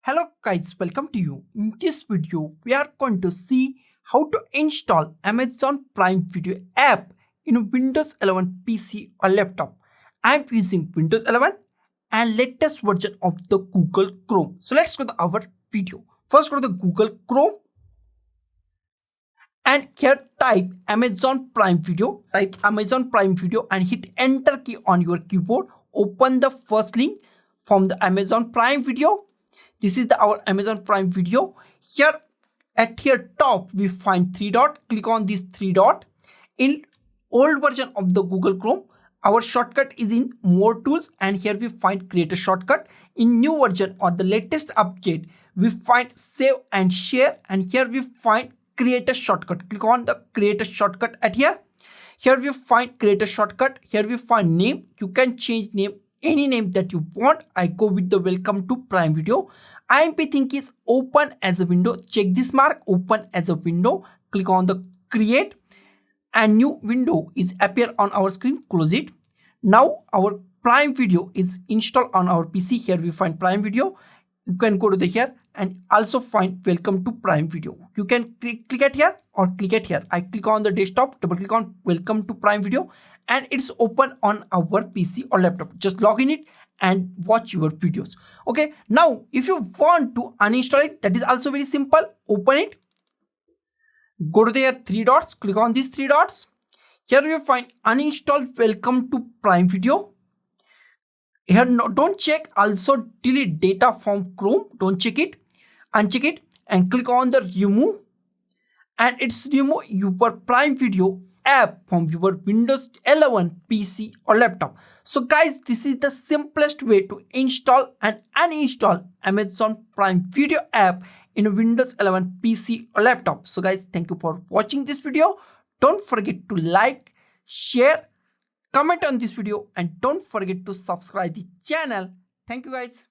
Hello guys, welcome to you. In this video, we are going to see how to install Amazon Prime Video app in Windows 11 PC or laptop. I'm using Windows 11 and latest version of the Google Chrome. So let's go to our video. First go to the Google Chrome and here type Amazon Prime Video. Type Amazon Prime Video and hit enter key on your keyboard. Open the first link from the Amazon Prime Video. This is our Amazon Prime Video. Here at here top we find three dot. Click on this three dot. In old version of the Google Chrome, our shortcut is in more tools and here we find create a shortcut. In new version or the latest update, we find save and share and here we find create a shortcut. Click on the create a shortcut at here. Here we find create a shortcut. Here we find name. You can change name any name that you want. I go with the welcome to Prime Video. IMP think is open as a window. Check this mark open as a window. Click on the create and new window is appear on our screen. Close it. Now our Prime Video is installed on our PC. Here we find Prime Video. You can go to the here and also find welcome to Prime Video. You can click at here or click at here. I click on the desktop, double click on welcome to Prime Video and it's open on our PC or laptop. Just log in it and watch your videos. Okay, now if you want to uninstall it, that is also very simple. Open it, go to the three dots, click on these three dots. Here you find uninstall welcome to Prime Video. Here no, don't check also delete data from Chrome. Don't check it, uncheck it and click on the remove and it's remove your Prime Video app from your Windows 11 PC or laptop. So guys, this is the simplest way to install and uninstall Amazon Prime Video app in Windows 11 PC or laptop. So guys, thank you for watching this video. Don't forget to like, share, comment on this video and don't forget to subscribe the channel. Thank you guys.